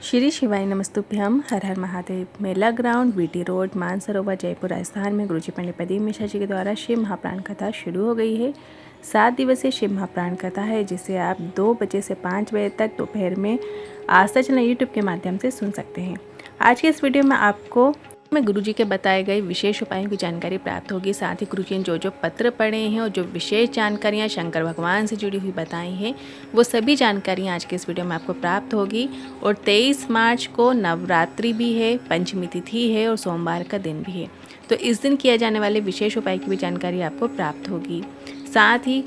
श्री शिवाय नमस्तुभ्यम। Har Har Mahadev. Mela ground, VT road, Mansarovar, Jaipur, Rajasthan में गुरुजी पंडित प्रदीप मिश्रा जी के द्वारा शिव महाप्राण कथा शुरू हो गई है। 7 दिवसीय शिव महाप्राण कथा है जिसे आप 2 बजे से 5 बजे तक दोपहर में आस्था चैनल यूट्यूब के माध्यम से सुन सकते हैं। आज के इस वीडियो में आपको गुरुजी के बताए गए विशेष उपायों की जानकारी प्राप्त होगी। साथ ही गुरुजी ने जो पत्र पढ़े हैं और जो विशेष जानकारियां शंकर भगवान से जुड़ी हुई बताई हैं वो सभी जानकारियां आज के इस वीडियो में आपको प्राप्त होगी। और 23 मार्च को नवरात्रि भी है, पंचमी तिथि है और सोमवार का दिन भी है, तो इस दिन किया जाने वाले विशेष उपाय की भी जानकारी आपको प्राप्त होगी। साथ ही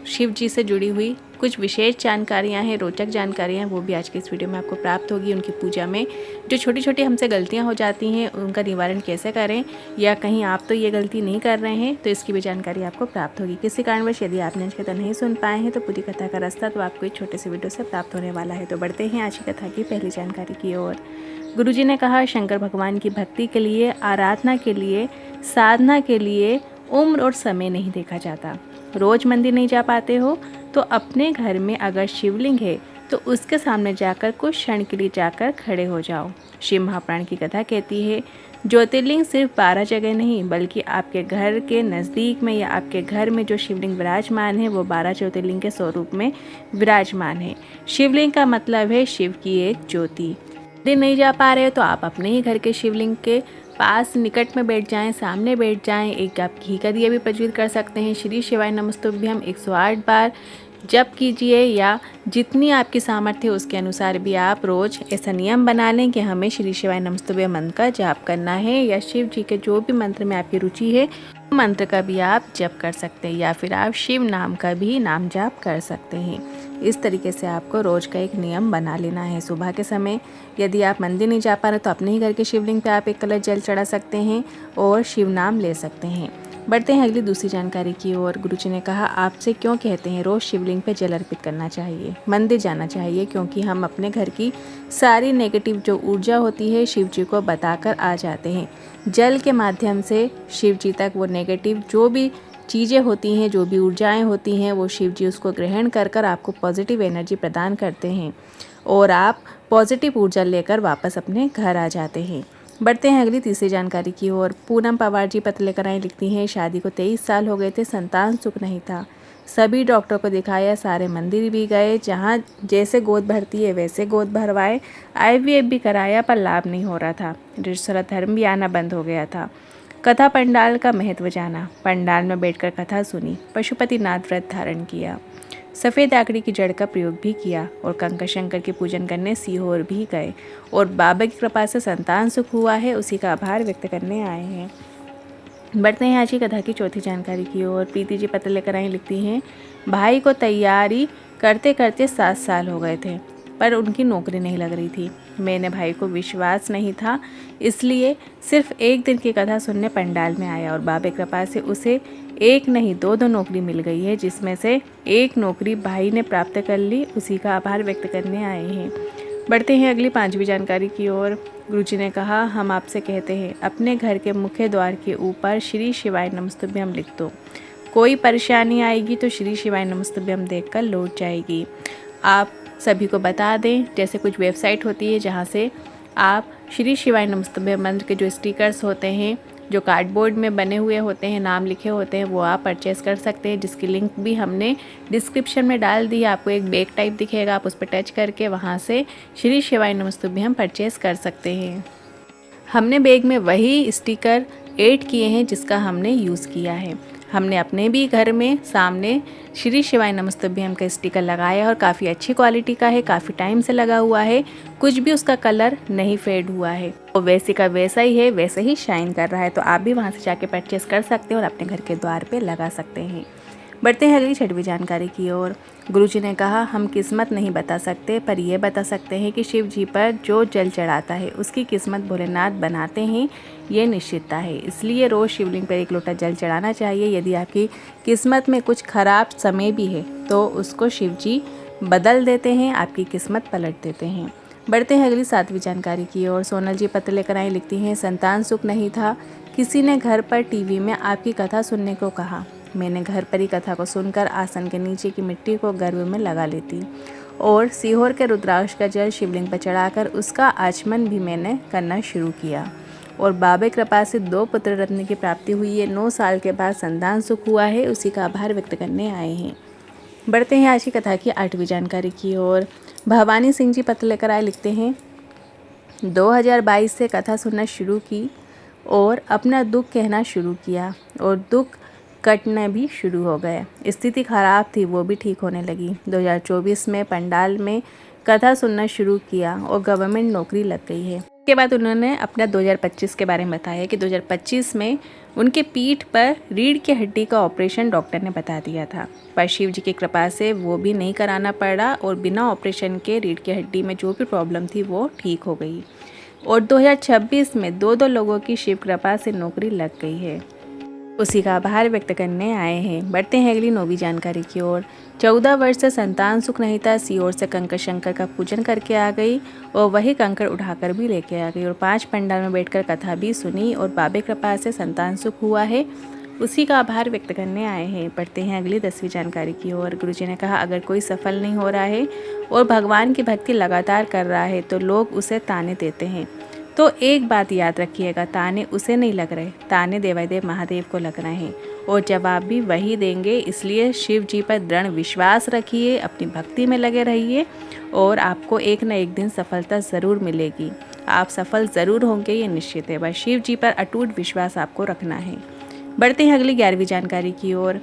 शिव जी से जुड़ी हुई कुछ विशेष जानकारियां हैं, रोचक जानकारियां हैं, वो भी आज के इस वीडियो में आपको प्राप्त होगी। उनकी पूजा में जो छोटी छोटी हमसे गलतियां हो जाती हैं उनका निवारण कैसे करें, या कहीं आप तो ये गलती नहीं कर रहे हैं तो इसकी भी जानकारी आपको प्राप्त होगी। किसी कारणवश यदि आपने आज कथा नहीं सुन पाए हैं तो पूरी कथा का रास्ता तो आपको एक छोटे से वीडियो से प्राप्त होने वाला है। तो बढ़ते हैं आज की कथा की पहली जानकारी की ओर। गुरुजी ने कहा, शंकर भगवान की भक्ति के लिए, आराधना के लिए, साधना के लिए उम्र और समय नहीं देखा जाता। रोज मंदिर नहीं जा पाते हो तो अपने घर में अगर शिवलिंग है तो उसके सामने जाकर कुछ क्षण के लिए जाकर खड़े हो जाओ। शिव महाप्राण की कथा कहती है, ज्योतिर्लिंग सिर्फ 12 जगह नहीं बल्कि आपके घर के नज़दीक में या आपके घर में जो शिवलिंग विराजमान है वो 12 ज्योतिर्लिंग के स्वरूप में विराजमान है। शिवलिंग का मतलब है शिव की एक ज्योति। दिन नहीं जा पा रहे हो तो आप अपने ही घर के शिवलिंग के पास निकट में बैठ जाएं, सामने बैठ जाएं। एक आप घी का दिया भी प्रज्वलित कर सकते हैं। श्री शिवाय नमस्तुभ्यम 108 बार जप कीजिए, या जितनी आपकी सामर्थ्य है उसके अनुसार भी आप रोज़ ऐसा नियम बना लें कि हमें श्री शिवाय नमस्तुभ्यम मंत्र का जाप करना है, या शिव जी के जो भी मंत्र में आपकी रुचि है मंत्र का भी आप जप कर सकते हैं, या फिर आप शिव नाम का भी नाम जाप कर सकते हैं। इस तरीके से आपको रोज़ का एक नियम बना लेना है। सुबह के समय यदि आप मंदिर नहीं जा पा रहे तो अपने ही घर के शिवलिंग पे आप एक कलश जल चढ़ा सकते हैं और शिव नाम ले सकते हैं। बढ़ते हैं अगली दूसरी जानकारी की ओर। गुरुजी ने कहा, आपसे क्यों कहते हैं रोज़ शिवलिंग पे जल अर्पित करना चाहिए, मंदिर जाना चाहिए, क्योंकि हम अपने घर की सारी नेगेटिव जो ऊर्जा होती है शिव जी को बताकर आ जाते हैं। जल के माध्यम से शिव जी तक वो नेगेटिव जो भी चीज़ें होती हैं, जो भी ऊर्जाएं होती हैं, वो शिव जी उसको ग्रहण कर कर आपको पॉजिटिव एनर्जी प्रदान करते हैं और आप पॉजिटिव ऊर्जा लेकर वापस अपने घर आ जाते हैं। बढ़ते हैं अगली तीसरी जानकारी की ओर। पूनम पवार जी पत्र लेकर आई, लिखती हैं, शादी को 23 साल हो गए थे, संतान सुख नहीं था, सभी डॉक्टर को दिखाया, सारे मंदिर भी गए, जहाँ जैसे गोद भरती है वैसे गोद भरवाए, IVF भी कराया पर लाभ नहीं हो रहा था, दूसरा धर्म भी आना बंद हो गया था। कथा पंडाल का महत्व जाना, पंडाल में बैठकर कथा सुनी, पशुपतिनाथ व्रत धारण किया, सफ़ेद आकड़ी की जड़ का प्रयोग भी किया और कंकर शंकर के पूजन करने सीहोर भी गए और बाबा की कृपा से संतान सुख हुआ है, उसी का आभार व्यक्त करने आए हैं। बढ़ते हैं आज की कथा की चौथी जानकारी की ओर। प्रीति जी पत्र लेकर आई, लिखती हैं, भाई को तैयारी करते करते 7 साल हो गए थे पर उनकी नौकरी नहीं लग रही थी। मैंने भाई को विश्वास नहीं था, इसलिए सिर्फ एक दिन की कथा सुनने पंडाल में आया और बाबा की कृपा से उसे एक नहीं 2 नौकरी मिल गई है, जिसमें से एक नौकरी भाई ने प्राप्त कर ली, उसी का आभार व्यक्त करने आए हैं। बढ़ते हैं अगली 5वीं जानकारी की ओर। गुरुजी ने कहा, हम आपसे कहते हैं अपने घर के मुख्य द्वार के ऊपर श्री शिवाय नमस्तुभ्यम लिख दो, कोई परेशानी आएगी तो श्री शिवाय नमस्तुभ्यम देखकर लौट जाएगी। आप सभी को बता दें, जैसे कुछ वेबसाइट होती है जहाँ से आप श्री शिवाय नमस्तुभ्यम मंत्र के जो स्टिकर्स होते हैं, जो कार्डबोर्ड में बने हुए होते हैं, नाम लिखे होते हैं, वो आप परचेस कर सकते हैं, जिसकी लिंक भी हमने डिस्क्रिप्शन में डाल दी है। आपको एक बैग टाइप दिखेगा, आप उस पर टच करके वहाँ से श्री शिवाय नमस्तुभ्यम परचेस कर सकते हैं। हमने बैग में वही स्टिकर ऐड किए हैं जिसका हमने यूज़ किया है। हमने अपने भी घर में सामने श्री शिवाय नमस्तुभ्यम का स्टिकर लगाया और काफ़ी अच्छी क्वालिटी का है, काफ़ी टाइम से लगा हुआ है, कुछ भी उसका कलर नहीं फेड हुआ है, तो वैसे का वैसा ही है, वैसे ही शाइन कर रहा है। तो आप भी वहाँ से जाके परचेस कर सकते हैं और अपने घर के द्वार पे लगा सकते हैं। बढ़ते हैं अगली 6वीं जानकारी की ओर। गुरुजी ने कहा, हम किस्मत नहीं बता सकते पर यह बता सकते हैं कि शिव जी पर जो जल चढ़ाता है उसकी किस्मत भोलेनाथ बनाते हैं, ये निश्चितता है। इसलिए रोज़ शिवलिंग पर 1 लोटा जल चढ़ाना चाहिए। यदि आपकी किस्मत में कुछ खराब समय भी है तो उसको शिव जी बदल देते हैं, आपकी किस्मत पलट देते हैं। बढ़ते हैं अगली 7वीं जानकारी की ओर। सोनल जी पत्र लेकर आई, लिखती हैं, संतान सुख नहीं था, किसी ने घर पर टीवी में आपकी कथा सुनने को कहा। मैंने घर पर ही कथा को सुनकर आसन के नीचे की मिट्टी को गर्भ में लगा लेती और सीहोर के रुद्राक्ष का जल शिवलिंग पर चढ़ाकर उसका आचमन भी मैंने करना शुरू किया और बाबे कृपा से 2 पुत्र रत्न की प्राप्ति हुई है। 9 साल के बाद संतान सुख हुआ है, उसी का आभार व्यक्त करने आए हैं। बढ़ते हैं आज की कथा की 8वीं जानकारी की ओर। भवानी सिंह जी पत्र लेकर आए, लिखते हैं 2022 से कथा सुनना शुरू की और अपना दुख कहना शुरू किया और दुख कटना भी शुरू हो गए। स्थिति खराब थी, वो भी ठीक होने लगी। 2024 में पंडाल में कथा सुनना शुरू किया और गवर्नमेंट नौकरी लग गई है। उसके बाद उन्होंने अपना 2025 के बारे में बताया कि 2025 में उनके पीठ पर रीढ़ की हड्डी का ऑपरेशन डॉक्टर ने बता दिया था, पर शिव जी की कृपा से वो भी नहीं कराना पड़ा और बिना ऑपरेशन के रीढ़ की हड्डी में जो भी प्रॉब्लम थी वो ठीक हो गई। और 2026 में 2 लोगों की शिव कृपा से नौकरी लग गई है, उसी का आभार व्यक्त करने आए हैं। बढ़ते हैं अगली 9वीं जानकारी की ओर। 14 वर्ष से संतान सुख नहीं था, सीहोर से कंकड़ शंकर का पूजन करके आ गई और वही कंकड़ उठाकर भी लेके आ गई और 5 पंडाल में बैठकर कथा भी सुनी और बाबे कृपा से संतान सुख हुआ है, उसी का आभार व्यक्त करने आए हैं। पढ़ते हैं अगली 10वीं जानकारी की ओर। गुरुजी ने कहा, अगर कोई सफल नहीं हो रहा है और भगवान की भक्ति लगातार कर रहा है तो लोग उसे ताने देते हैं, तो एक बात याद रखिएगा, ताने उसे नहीं लग रहे, ताने देवादेव महादेव को लग रहे हैं और जवाब भी वही देंगे। इसलिए शिव जी पर दृढ़ विश्वास रखिए, अपनी भक्ति में लगे रहिए और आपको एक न एक दिन सफलता ज़रूर मिलेगी। आप सफल ज़रूर होंगे, ये निश्चित है। बस शिव जी पर अटूट विश्वास आपको रखना है। बढ़ते हैं अगली 11वीं जानकारी की ओर।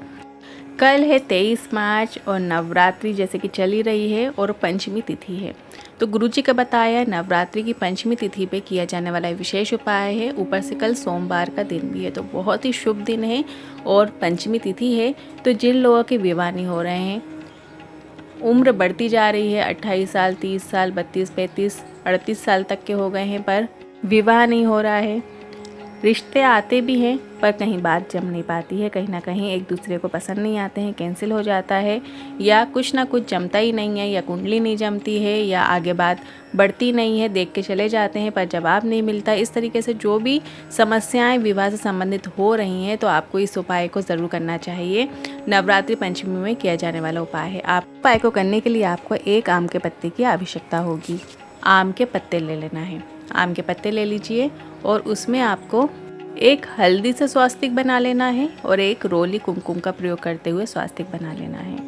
कल है 23 मार्च और नवरात्रि जैसे कि चली रही है और पंचमी तिथि है, तो गुरुजी का बताया नवरात्रि की पंचमी तिथि पे किया जाने वाला विशेष उपाय है। ऊपर से कल सोमवार का दिन भी है, तो बहुत ही शुभ दिन है और पंचमी तिथि है। तो जिन लोगों के विवाह नहीं हो रहे हैं, उम्र बढ़ती जा रही है, 28 साल, 30 साल, 32, 35, 38 साल तक के हो गए हैं पर विवाह नहीं हो रहा है, रिश्ते आते भी हैं पर कहीं बात जम नहीं पाती है, कहीं ना कहीं एक दूसरे को पसंद नहीं आते हैं, कैंसिल हो जाता है या कुछ ना कुछ जमता ही नहीं है, या कुंडली नहीं जमती है, या आगे बात बढ़ती नहीं है, देख के चले जाते हैं पर जवाब नहीं मिलता। इस तरीके से जो भी समस्याएं विवाह से संबंधित हो रही हैं, तो आपको इस उपाय को ज़रूर करना चाहिए। नवरात्रि पंचमी में किया जाने वाला उपाय है। आप उपाय को करने के लिए आपको एक आम के पत्ते की आवश्यकता होगी। आम के पत्ते ले लेना है, आम के पत्ते ले लीजिए और उसमें आपको एक हल्दी से स्वास्तिक बना लेना है और एक रोली कुमकुम का प्रयोग करते हुए स्वास्तिक बना लेना है।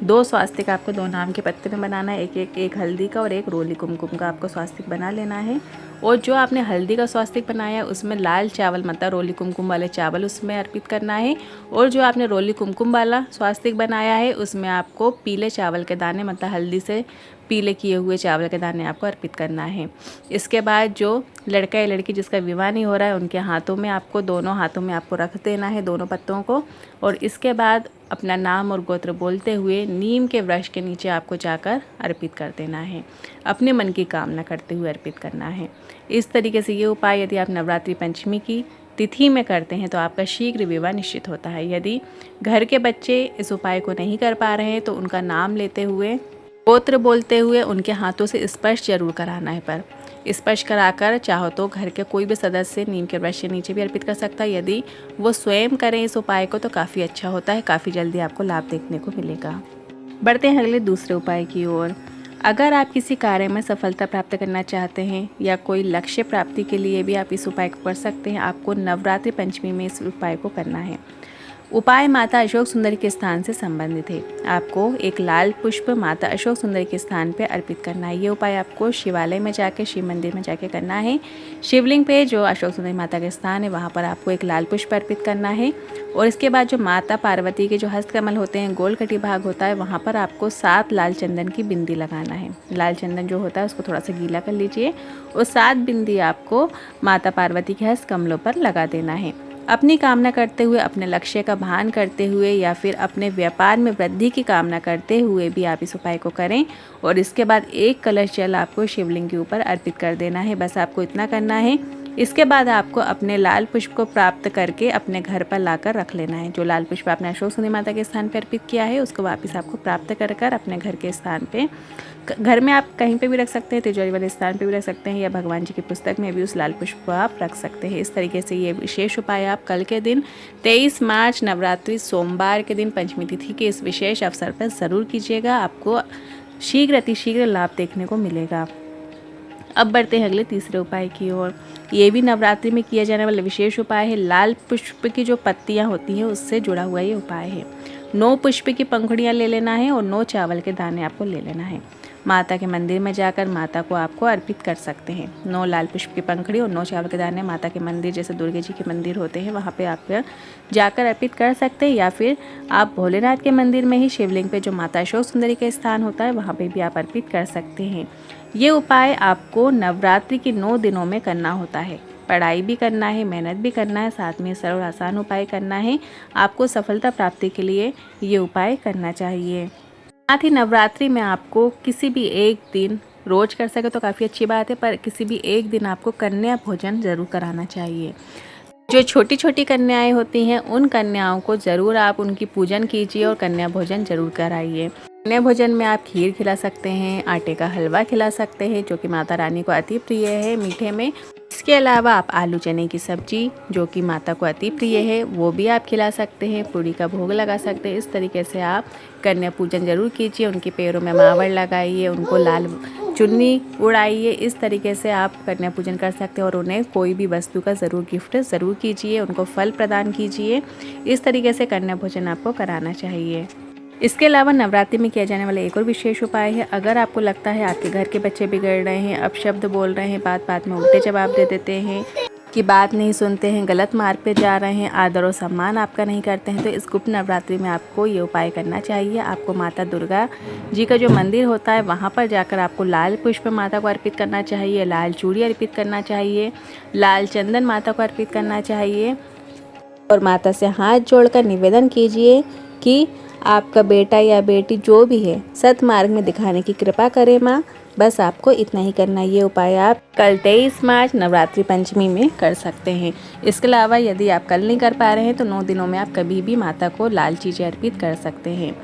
2 स्वास्तिक आपको 2 आम के पत्ते में बनाना है, एक हल्दी का और एक रोली कुमकुम का आपको स्वास्तिक बना लेना है। और जो आपने हल्दी का स्वास्तिक बनाया उसमें लाल चावल, मतलब रोली कुमकुम वाले चावल उसमें अर्पित करना है। और जो आपने रोली कुमकुम वाला स्वास्तिक बनाया है उसमें आपको पीले चावल के दाने, मतलब हल्दी से पीले किए हुए चावल के दाने आपको अर्पित करना है। इसके बाद जो लड़का या लड़की जिसका विवाह नहीं हो रहा है, उनके हाथों में आपको, दोनों हाथों में आपको रख देना है दोनों पत्तों को, और इसके बाद अपना नाम और गोत्र बोलते हुए नीम के वृक्ष के नीचे आपको जाकर अर्पित कर देना है। अपने मन की कामना करते हुए अर्पित करना है। इस तरीके से ये उपाय यदि आप नवरात्रि पंचमी की तिथि में करते हैं तो आपका शीघ्र विवाह निश्चित होता है। यदि घर के बच्चे इस उपाय को नहीं कर पा रहे हैं तो उनका नाम लेते हुए, गोत्र बोलते हुए उनके हाथों से स्पर्श जरूर कराना है। पर स्पर्श कराकर चाहो तो घर के कोई भी सदस्य नीम के वृक्ष के नीचे भी अर्पित कर सकता है। यदि वो स्वयं करें इस उपाय को तो काफ़ी अच्छा होता है, काफ़ी जल्दी आपको लाभ देखने को मिलेगा। बढ़ते हैं अगले दूसरे उपाय की ओर। अगर आप किसी कार्य में सफलता प्राप्त करना चाहते हैं या कोई लक्ष्य प्राप्ति के लिए भी आप इस उपाय को कर सकते हैं। आपको नवरात्रि पंचमी में इस उपाय को करना है। उपाय माता अशोक सुंदरी के स्थान से संबंधित है। आपको एक लाल पुष्प माता अशोक सुंदरी के स्थान पर अर्पित करना है। ये उपाय आपको शिवालय में जाके, शिव मंदिर में जाके करना है। शिवलिंग पे जो अशोक सुंदरी माता का स्थान है वहाँ पर आपको एक लाल पुष्प अर्पित करना है। और इसके बाद जो माता पार्वती के जो हस्तकमल होते हैं, गोल कटी भाग होता है, वहाँ पर आपको 7 लाल चंदन की बिंदी लगाना है। लाल चंदन जो होता है उसको थोड़ा सा गीला कर लीजिए और 7 बिंदी आपको माता पार्वती के हस्तकमलों पर लगा देना है। अपनी कामना करते हुए, अपने लक्ष्य का भान करते हुए या फिर अपने व्यापार में वृद्धि की कामना करते हुए भी आप इस उपाय को करें। और इसके बाद एक कलश जल आपको शिवलिंग के ऊपर अर्पित कर देना है। बस आपको इतना करना है। इसके बाद आपको अपने लाल पुष्प को प्राप्त करके अपने घर पर लाकर रख लेना है। जो लाल पुष्प आपने अशोक सुंदरी माता के स्थान पर अर्पित किया है उसको वापस आपको प्राप्त कर अपने घर के स्थान पे, घर में आप कहीं पे भी रख सकते हैं, तिजोरी वाले स्थान पे भी रख सकते हैं, या भगवान जी की पुस्तक में भी उस लाल पुष्प को आप रख सकते हैं। इस तरीके से ये विशेष उपाय आप कल के दिन 23 मार्च नवरात्रि सोमवार के दिन पंचमी तिथि के इस विशेष अवसर पर ज़रूर कीजिएगा। आपको शीघ्र अतिशीघ्र लाभ देखने को मिलेगा। अब बढ़ते हैं अगले तीसरे उपाय की ओर। ये भी नवरात्रि में किया जाने वाला विशेष उपाय है। लाल पुष्प की जो पत्तियां होती हैं उससे जुड़ा हुआ ये उपाय है। 9 पुष्प की पंखुड़ियां ले लेना है और 9 चावल के दाने आपको ले लेना है। माता के मंदिर में जाकर माता को आपको अर्पित कर सकते हैं। 9 लाल पुष्प की पंखुड़ी और 9 चावल के दाने माता के मंदिर, जैसे दुर्गा जी के मंदिर होते हैं, वहाँ पे आप जाकर अर्पित कर सकते हैं, या फिर आप भोलेनाथ के मंदिर में ही शिवलिंग पे जो माता अशोक सुंदरी का स्थान होता है वहाँ पे भी आप अर्पित कर सकते हैं। ये उपाय आपको नवरात्रि के 9 दिनों में करना होता है। पढ़ाई भी करना है, मेहनत भी करना है, साथ में सरल आसान उपाय करना है। आपको सफलता प्राप्ति के लिए ये उपाय करना चाहिए। साथ ही नवरात्रि में आपको किसी भी एक दिन, रोज कर सके तो काफ़ी अच्छी बात है, पर किसी भी एक दिन आपको कन्या भोजन ज़रूर कराना चाहिए। जो छोटी छोटी कन्याएं होती हैं उन कन्याओं को ज़रूर आप उनकी पूजन कीजिए और कन्या भोजन ज़रूर कराइए। कन्या भोजन में आप खीर खिला सकते हैं, आटे का हलवा खिला सकते हैं जो कि माता रानी को अति प्रिय है मीठे में। इसके अलावा आप आलू चने की सब्जी जो कि माता को अति प्रिय है वो भी आप खिला सकते हैं, पूड़ी का भोग लगा सकते हैं। इस तरीके से आप कन्या पूजन जरूर कीजिए। उनके पैरों में मावड़ लगाइए, उनको लाल चुन्नी उड़ाइए। इस तरीके से आप कन्या पूजन कर सकते हैं और उन्हें कोई भी वस्तु का ज़रूर गिफ्ट ज़रूर कीजिए, उनको फल प्रदान कीजिए। इस तरीके से कन्या भोजन आपको कराना चाहिए। इसके अलावा नवरात्रि में किया जाने वाला एक और विशेष उपाय है। अगर आपको लगता है आपके घर के बच्चे बिगड़ रहे हैं, अपशब्द बोल रहे हैं, बात बात में उल्टे जवाब दे देते हैं, कि बात नहीं सुनते हैं, गलत मार्ग पे जा रहे हैं, आदर और सम्मान आपका नहीं करते हैं, तो इस गुप्त नवरात्रि में आपको ये उपाय करना चाहिए। आपको माता दुर्गा जी का जो मंदिर होता है वहाँ पर जाकर आपको लाल पुष्प माता को अर्पित करना चाहिए, लाल चूड़ी अर्पित करना चाहिए, लाल चंदन माता को अर्पित करना चाहिए और माता से हाथ जोड़कर निवेदन कीजिए कि आपका बेटा या बेटी जो भी है सतमार्ग में दिखाने की कृपा करे माँ। बस आपको इतना ही करना है। ये उपाय आप कल 23 मार्च नवरात्रि पंचमी में कर सकते हैं। इसके अलावा यदि आप कल नहीं कर पा रहे हैं तो 9 दिनों में आप कभी भी माता को लाल चीज़ें अर्पित कर सकते हैं।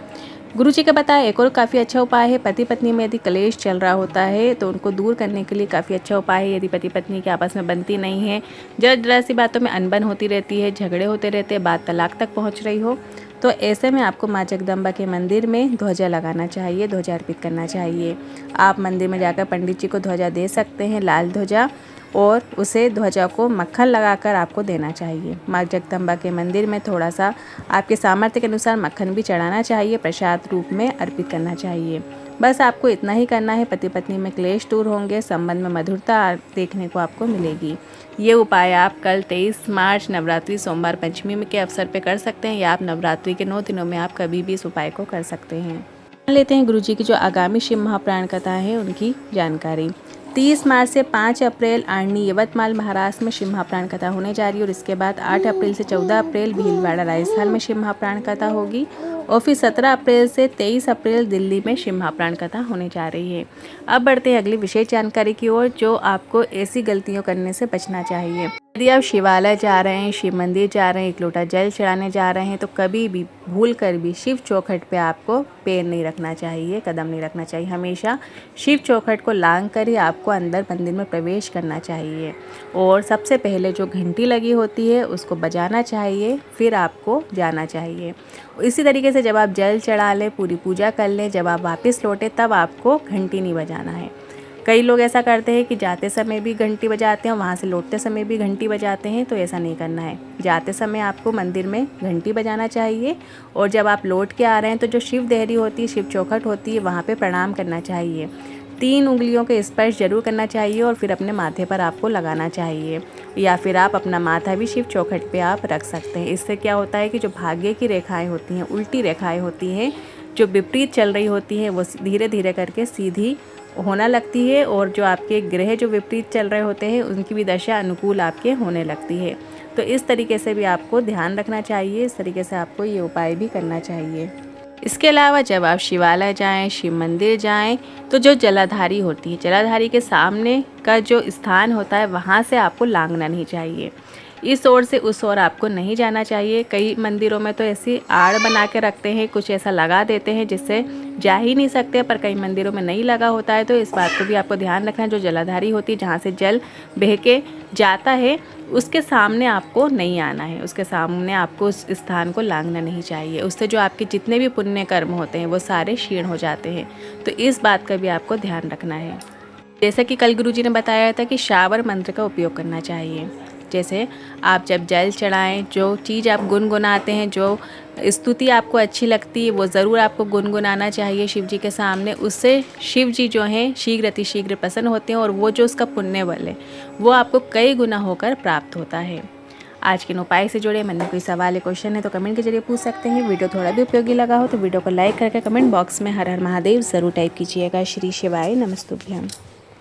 गुरु जी का बताया एक और काफ़ी अच्छा उपाय है। पति पत्नी में यदि कलेश चल रहा होता है तो उनको दूर करने के लिए काफ़ी अच्छा उपाय है। यदि पति पत्नी के आपस में बनती नहीं है, जरा सी बातों में अनबन होती रहती है, झगड़े होते रहते हैं, बात तलाक तक पहुंच रही हो, तो ऐसे में आपको माँ जगदम्बा के मंदिर में ध्वजा लगाना चाहिए, ध्वजा अर्पित करना चाहिए। आप मंदिर में जाकर पंडित जी को ध्वजा दे सकते हैं, लाल ध्वजा, और उसे ध्वजा को मक्खन लगाकर आपको देना चाहिए। माँ जगदम्बा के मंदिर में थोड़ा सा आपके सामर्थ्य के अनुसार मक्खन भी चढ़ाना चाहिए, प्रसाद रूप में अर्पित करना चाहिए। बस आपको इतना ही करना है। पति पत्नी में क्लेश दूर होंगे, संबंध में मधुरता देखने को आपको मिलेगी। ये उपाय आप कल 23 मार्च नवरात्रि सोमवार पंचमी के अवसर पे कर सकते हैं, या आप नवरात्रि के 9 दिनों में आप कभी भी इस उपाय को कर सकते हैं। मान लेते हैं गुरु जी की जो आगामी शिव महाप्राण कथा है उनकी जानकारी। 30 मार्च से 5 अप्रैल आर्णी यवतमाल महाराष्ट्र में शिव महाप्राण कथा होने जा रही है और इसके बाद 8 अप्रैल से 14 अप्रैल भीलवाड़ा राजस्थान में शिव महाप्राण कथा होगी और फिर 17 अप्रैल से 23 अप्रैल दिल्ली में शिव महाप्राण कथा होने जा रही है। अब बढ़ते हैं अगली विशेष जानकारी की ओर, जो आपको ऐसी गलतियों करने से बचना चाहिए। यदि आप शिवालय जा रहे हैं, शिव मंदिर जा रहे हैं, एक लोटा जल चढ़ाने जा रहे हैं, तो कभी भी भूल कर भी शिव चौखट पे आपको पैर नहीं रखना चाहिए, कदम नहीं रखना चाहिए। हमेशा शिव चौखट को लांघ कर ही आपको अंदर मंदिर में प्रवेश करना चाहिए और सबसे पहले जो घंटी लगी होती है उसको बजाना चाहिए, फिर आपको जाना चाहिए। इसी तरीके से जब आप जल चढ़ा लें, पूरी पूजा कर लें, जब आप वापस लौटे तब आपको घंटी नहीं बजाना है। कई लोग ऐसा करते हैं कि जाते समय भी घंटी बजाते हैं और वहाँ से लौटते समय भी घंटी बजाते हैं, तो ऐसा नहीं करना है। जाते समय आपको मंदिर में घंटी बजाना चाहिए और जब आप लौट के आ रहे हैं तो जो शिव देहरी होती है, शिव चौखट होती है, वहाँ पे प्रणाम करना चाहिए। 3 उंगलियों के स्पर्श जरूर करना चाहिए और फिर अपने माथे पर आपको लगाना चाहिए, या फिर आप अपना माथा भी शिव चौखट पे आप रख सकते हैं। इससे क्या होता है कि जो भाग्य की रेखाएं होती हैं, उल्टी रेखाएं होती हैं, जो विपरीत चल रही होती हैं, वो धीरे धीरे करके सीधी होना लगती है और जो आपके ग्रह जो विपरीत चल रहे होते हैं उनकी भी दशा अनुकूल आपके होने लगती है। तो इस तरीके से भी आपको ध्यान रखना चाहिए, इस तरीके से आपको ये उपाय भी करना चाहिए। इसके अलावा जब आप शिवालय जाएं, शिव मंदिर जाएं, तो जो जलाधारी होती है, जलाधारी के सामने का जो स्थान होता है वहाँ से आपको लांघना नहीं चाहिए। इस ओर से उस ओर आपको नहीं जाना चाहिए। कई मंदिरों में तो ऐसी आड़ बना के रखते हैं, कुछ ऐसा लगा देते हैं जिससे जा ही नहीं सकते, पर कई मंदिरों में नहीं लगा होता है। तो इस बात को भी आपको ध्यान रखना है। जो जलाधारी होती है, जहाँ से जल बह के जाता है, उसके सामने आपको नहीं आना है, उसके सामने आपको उस स्थान को लांघना नहीं चाहिए। उससे जो आपके जितने भी पुण्य कर्म होते हैं वो सारे क्षीण हो जाते हैं। तो इस बात का भी आपको ध्यान रखना है। जैसा कि कल गुरुजी ने बताया था कि शावर मंत्र का उपयोग करना चाहिए। जैसे आप जब जल चढ़ाएं, जो चीज़ आप गुनगुनाते हैं, जो स्तुति आपको अच्छी लगती है, वो ज़रूर आपको गुनगुनाना चाहिए शिव जी के सामने। उससे शिव जी जो हैं शीघ्र अतिशीघ्र प्रसन्न होते हैं और वो जो उसका पुण्य बल है वो आपको कई गुना होकर प्राप्त होता है। आज के उपाय से जुड़े मन में कोई सवाल या क्वेश्चन है तो कमेंट के जरिए पूछ सकते हैं। वीडियो थोड़ा भी उपयोगी लगा हो तो वीडियो को लाइक करके कमेंट बॉक्स में हर हर महादेव ज़रूर टाइप कीजिएगा। श्री शिवाय नमस्तुभ्यम।